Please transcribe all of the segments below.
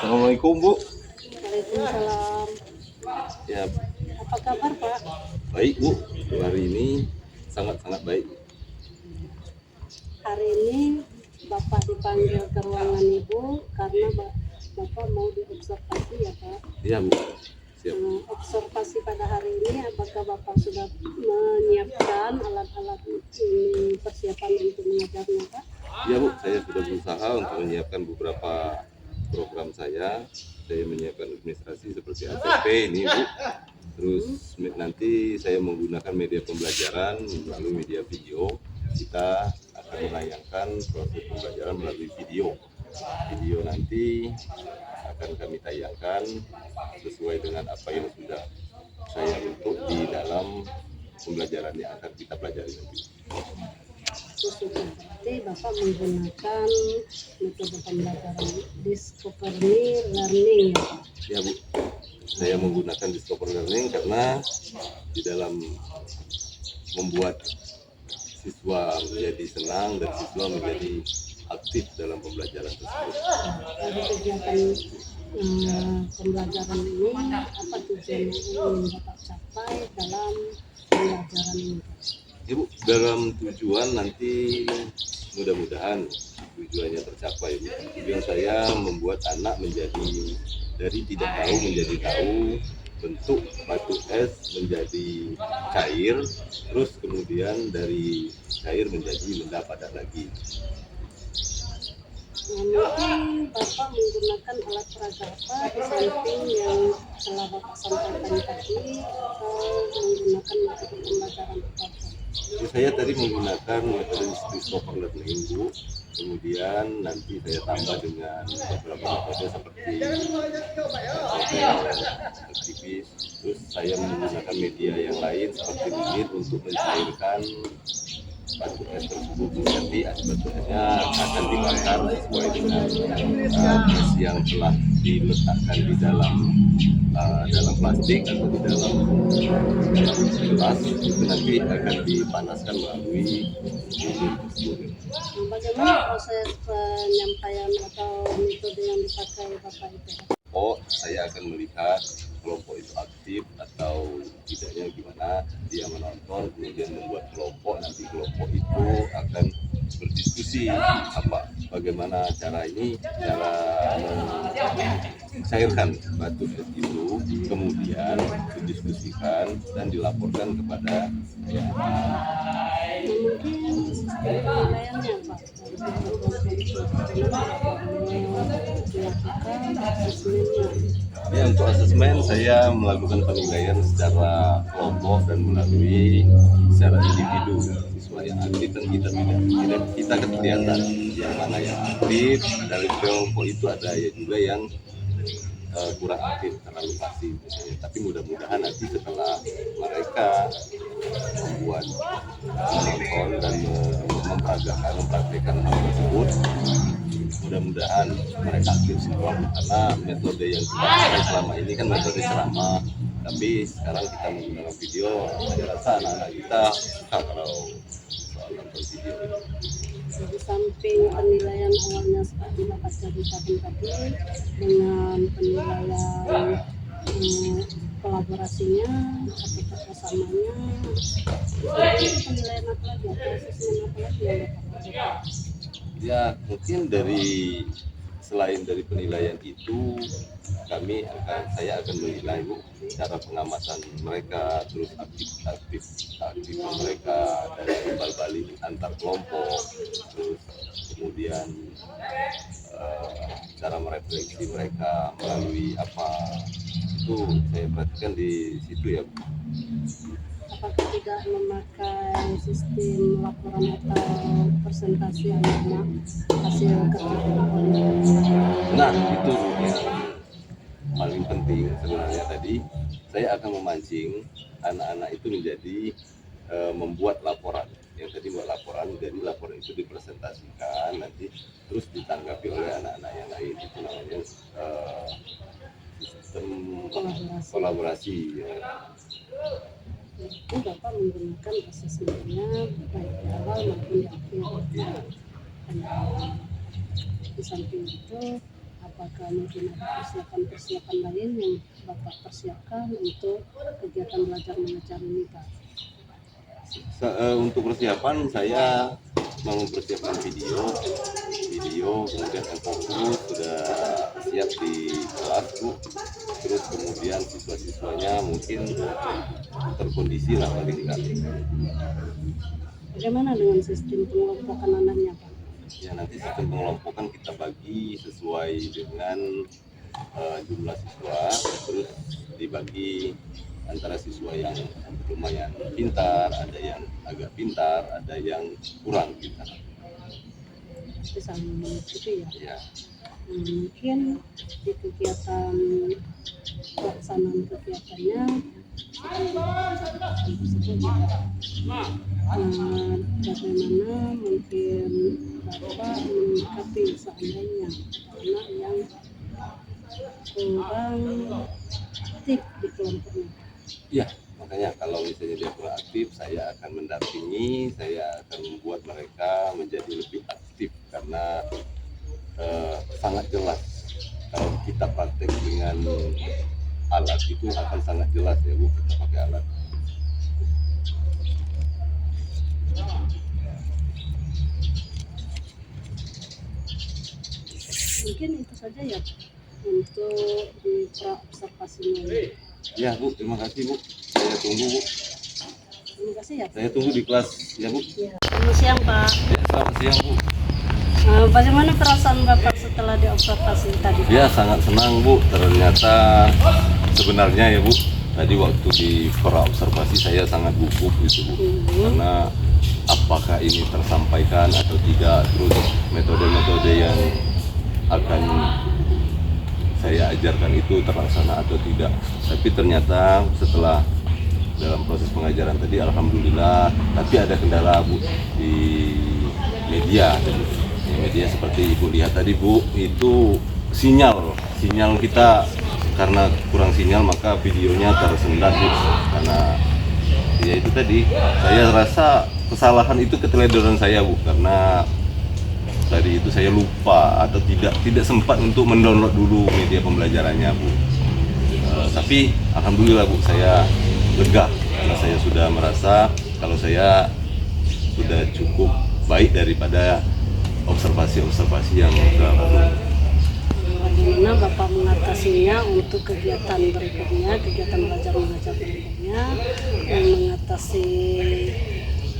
Assalamualaikum Bu. Waalaikumsalam. Ya, Apa kabar Pak? baik Bu. Hari ini sangat-sangat baik. Hari ini Bapak dipanggil ke ruangan Ibu karena Bapak mau diobservasi ya Pak. Iya Bu. Siap. Observasi pada hari ini apakah Bapak sudah menyiapkan alat-alat ini persiapan untuk mengajarnya Pak? Iya Bu, saya sudah berusaha untuk menyiapkan beberapa program saya. Saya menyiapkan administrasi seperti ACP ini Bu. Terus nanti saya menggunakan media pembelajaran melalui media video. Kita akan menayangkan proses pembelajaran melalui video. Video nanti akan kami tayangkan sesuai dengan apa yang sudah saya bentuk di dalam pembelajaran yang akan kita pelajari nanti. Berarti Bapak menggunakan metode pembelajaran discovery learning ya Pak? Ya Bu, saya menggunakan discovery learning karena di dalam membuat siswa menjadi senang dan siswa menjadi aktif dalam pembelajaran tersebut. Dari kegiatan pembelajaran ini, apa tujuan yang ingin Bapak capai dalam pembelajaran ini? Ibu, dalam tujuan nanti mudah-mudahan tujuannya tercapai. Tujuan saya membuat anak menjadi dari tidak tahu menjadi tahu, bentuk batu es menjadi cair, terus kemudian dari cair menjadi benda padat lagi. Mungkin Bapak menggunakan alat peraga apa di samping yang telah Bapak sampaikan tadi, atau menggunakan metode pembelajaran apa? Saya tadi menggunakan metode discover learning Bu. Kemudian nanti saya tambah dengan beberapa metode seperti aktivis. Terus saya menggunakan media yang lain seperti lilit untuk mencairkan batu es tersebut. Nanti batu esnya akan dibakar sesuai dengan es yang telah diletakkan di dalam plastik atau di dalam gelas. Itu nanti akan dipanaskan melalui lilin tersebut. Bagaimana proses penyampaian atau metode yang dipakai Bapak itu? Saya akan melihat kelompok itu aktif atau tidaknya gimana, dia menonton kemudian membuat kelompok, nanti kelompok itu akan berdiskusi bagaimana cara mencairkan batu es itu, kemudian didiskusikan dan dilaporkan kepada saya. Mungkin sistem penilaiannya Pak, dilakukan asesmennya. Ya, untuk asesmen saya melakukan penilaian secara kelompok dan melalui secara individu siswa yang aktif dan kita kan kelihatan yang mana yang aktif. Dari kelompok itu ada juga yang kurang aktif, terlalu pasif misalnya. Tapi mudah-mudahan nanti setelah mereka membuat menonton dan mempraktekkan hal tersebut, mudah-mudahan mereka aktif semua, karena metode yang kita pakai selama ini kan metode ceramah, tapi sekarang kita menggunakan video. Saya rasa anak-anak kita suka kalau soal nonton video. Di samping penilaian awalnya seperti Bapak ceritakan tadi, dengan penilaian kolaborasinya atau kerjasamanya, penilaian apa lagi, asesmen apa lagi yang Bapak lakukan? Ya, mungkin selain dari penilaian itu, saya akan menilai cara pengamatan mereka, terus aktif mereka dari timbal balik antar kelompok, terus kemudian cara merefleksi mereka melalui apa, itu saya perhatikan di situ ya. Apakah tidak memakai sistem laporan atau presentasi yang lama hasil kerja? Nah, itu yang paling penting sebenarnya. Tadi saya akan memancing anak-anak itu menjadi membuat laporan. Yang tadi buat laporan, jadi laporan itu dipresentasikan, nanti terus ditanggapi oleh anak-anak yang lain. Itu namanya sistem kolaborasi ya. Itu Bapak menggunakan asesmennya baik di awal maupun di akhir. Ya. Di samping itu, apa apakah mungkin ada persiapan-persiapan lain yang Bapak persiapkan untuk kegiatan belajar mengajar ini Pak? Untuk persiapan saya mau mempersiapkan video, kemudian fokus sudah siap di kelas Bu. Terus kemudian siswa-siswanya mungkin terkondisi lah paling enggak. Bagaimana dengan sistem pengelompokan anaknya Pak? Ya nanti sistem pengelompokan kita bagi sesuai dengan jumlah siswa, terus dibagi antara siswa yang lumayan pintar, ada yang agak pintar, ada yang kurang pintar. Itu saling mengikuti ya. Ya, Mungkin di kegiatan pelaksanaan kegiatannya bagaimana mungkin Bapak menyikapi seandainya anak yang kurang aktif di kelompoknya? ya, makanya kalau misalnya dia kurang aktif, saya akan mendampingi, saya akan membuat mereka menjadi lebih aktif karena sangat jelas kalau kita praktek dengan alat itu akan sangat jelas ya Bu, kita pakai alat. Mungkin itu saja ya untuk di observasinya. Ya Bu, terima kasih Bu, saya tunggu Bu, Terima kasih ya. saya tunggu di kelas ya Bu. Ya. Selamat siang Pak. Ya, selamat siang Bu. Bagaimana perasaan Bapak setelah diobservasi tadi? Ya sangat senang Bu, ternyata sebenarnya ya Bu, tadi waktu di pra observasi saya sangat gugup gitu Bu, karena apakah ini tersampaikan atau tidak, terus metode-metode yang akan saya ajarkan itu terlaksana atau tidak. Tapi ternyata setelah dalam proses pengajaran tadi alhamdulillah, tapi ada kendala Bu di media tadi. Media seperti Ibu lihat tadi Bu, itu sinyal kita karena kurang sinyal maka videonya tersendat Bu, karena ya itu tadi saya rasa kesalahan itu keteledoran saya Bu, karena tadi itu saya lupa atau tidak sempat untuk mendownload dulu media pembelajarannya Bu. Tapi alhamdulillah Bu, saya lega karena saya sudah merasa kalau saya sudah cukup baik daripada observasi yang telah lalu. Bagaimana Bapak mengatasinya untuk kegiatan berikutnya, kegiatan belajar mengajar berikutnya, yang mengatasi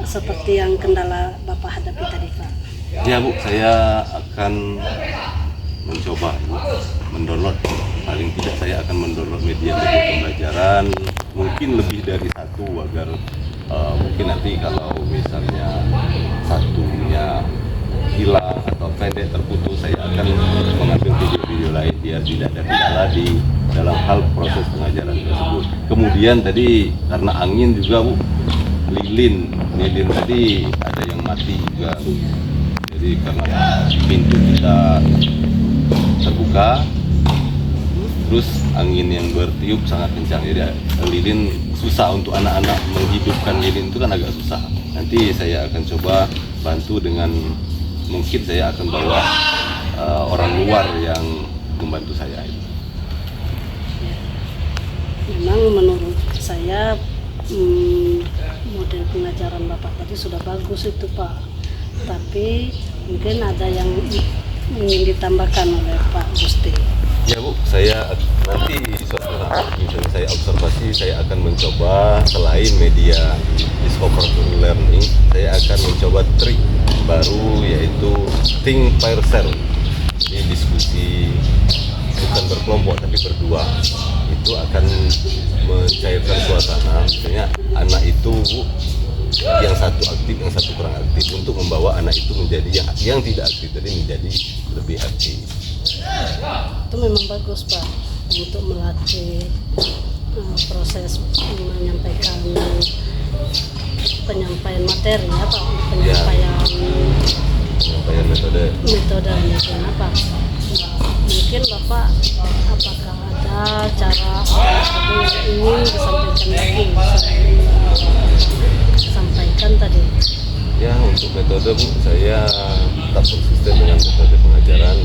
seperti yang kendala Bapak hadapi tadi Pak? Ya Bu, saya akan mencoba Bu, mendownload, paling tidak saya akan mendownload media pembelajaran mungkin lebih dari satu agar mungkin nanti kalau misalnya satunya hilang atau pendek terputus, saya akan mengambil video-video lain biar tidak ada kendala di dalam hal proses pengajaran tersebut. Kemudian tadi karena angin juga Bu, lilin tadi ada yang mati juga Bu. Jadi karena pintu kita terbuka, terus angin yang bertiup sangat kencang, jadi lilin susah untuk anak-anak menghidupkan lilin itu kan agak susah. Nanti saya akan coba bantu dengan mungkin saya akan bawa orang luar yang membantu saya. Memang menurut saya model pengajaran Bapak tadi sudah bagus itu Pak, tapi mungkin ada yang ingin ditambahkan oleh Pak Gusti. Ya Bu, saya nanti suatu saat misalnya saya observasi, saya akan mencoba selain media discover learning, saya akan mencoba trik baru yaitu think pair share. Jadi diskusi bukan berkelompok tapi berdua, itu akan mencairkan suasana. Misalnya anak itu yang satu aktif, yang satu kurang aktif, untuk membawa anak itu menjadi yang tidak aktif tadi menjadi lebih aktif. Itu memang bagus Pak untuk melatih proses penyampaian materi ya Pak, penyampaian metodenya apa. Mungkin Bapak apakah ada cara yang ingin disampaikan lagi sampaikan tadi? Ya untuk metode Bu, saya tetap konsisten dengan metode pengajaran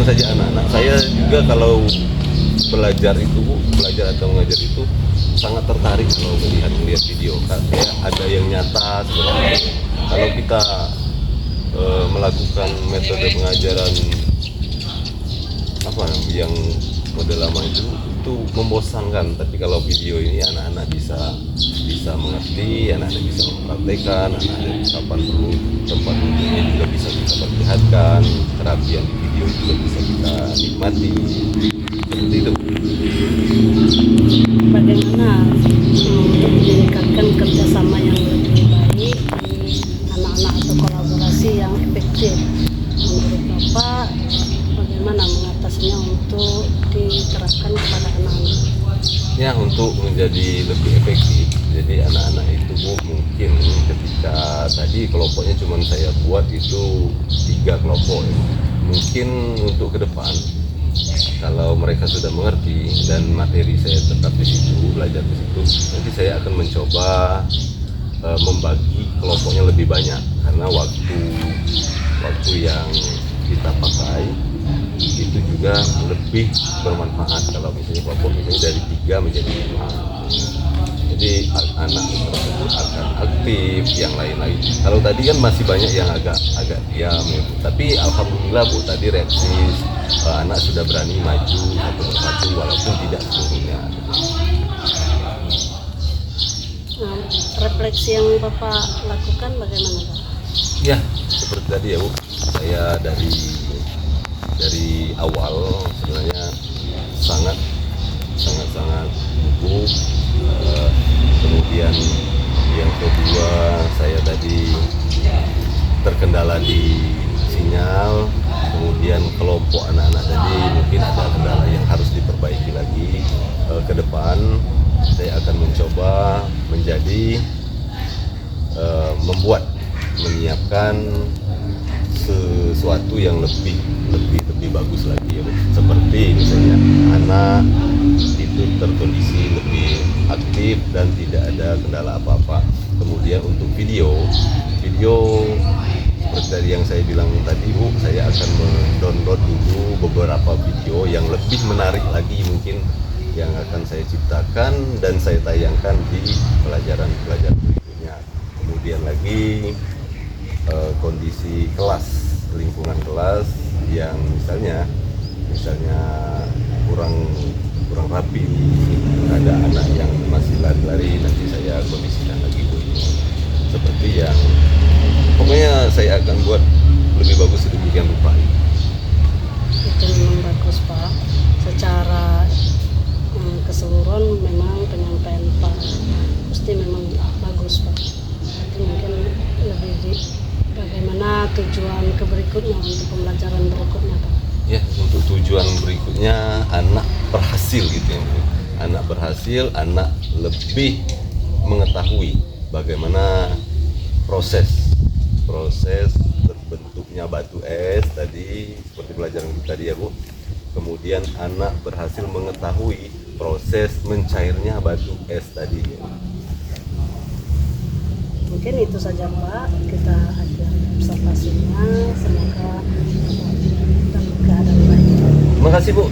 bukan saja anak-anak, saya juga kalau belajar itu Bu, belajar atau mengajar itu sangat tertarik kalau melihat video, kayak ada yang nyata seperti itu. Kalau kita melakukan metode pengajaran apa yang model lama itu membosankan, tapi kalau video ini anak-anak bisa mengerti, anak-anak bisa mempraktekkan, anak-anak kapan perlu tempat duduknya juga bisa kita perlihatkan, kerapian di video juga bisa kita nikmati, seperti itu. Bagaimana untuk meningkatkan kerjasama yang lebih baik anak-anak atau kolaborasi yang efektif menurut Bapak, bagaimana mengatasinya untuk diterapkan kepada anak-anak? Ya, untuk menjadi lebih efektif, jadi anak-anak itu Bu, mungkin ketika tadi kelompoknya cuma saya buat itu 3 kelompok ya. Mungkin untuk ke depan kalau mereka sudah mengerti dan materi saya tetap di situ, belajar di situ, nanti saya akan mencoba membagi kelompoknya lebih banyak, karena waktu yang kita pakai itu juga lebih bermanfaat kalau misalnya kelompok misalnya dari 3 menjadi 5, jadi anak tersebut akan aktif, yang lain-lain. Kalau tadi kan masih banyak yang agak diam ya, Bu. Tapi alhamdulillah Bu, tadi reaksi anak sudah berani maju satu persatu walaupun tidak seluruhnya. Nah, refleksi yang Bapak lakukan bagaimana Pak? Ya, seperti tadi ya Bu, saya dari awal sebenarnya sangat gugup. Kemudian yang kedua, saya tadi terkendala di sinyal. Kemudian kelompok anak-anak tadi mungkin ada kendala yang harus diperbaiki lagi. Ke depan saya akan mencoba menyiapkan sesuatu yang lebih bagus lagi ya, seperti misalnya anak itu terkondisi lebih aktif dan tidak ada kendala apa-apa. Kemudian untuk video seperti tadi yang saya bilang tadi Bu, saya akan mendownload dulu beberapa video yang lebih menarik lagi mungkin yang akan saya ciptakan dan saya tayangkan di pelajaran berikutnya. Kemudian lagi kondisi kelas, lingkungan kelas yang misalnya kurang rapi, ada anak yang masih lari-lari, nanti saya kondisikan lagi Bu, seperti yang pokoknya saya akan buat lebih bagus sedemikian rupa. Itu memang bagus Pak, secara keseluruhan memang penyampaian Pak pasti memang bagus Pak. Tapi mungkin lebih bagaimana tujuan berikutnya untuk pembelajaran berikutnya Pak? Ya, untuk tujuan berikutnya anak berhasil gitu ya, anak berhasil, anak lebih mengetahui bagaimana proses terbentuknya batu es tadi seperti pelajaran tadi ya Bu. Kemudian anak berhasil mengetahui proses mencairnya batu es tadi. Mungkin itu saja Pak, kita akhiri observasinya, semoga dalam keadaan baik. Terima kasih Bu.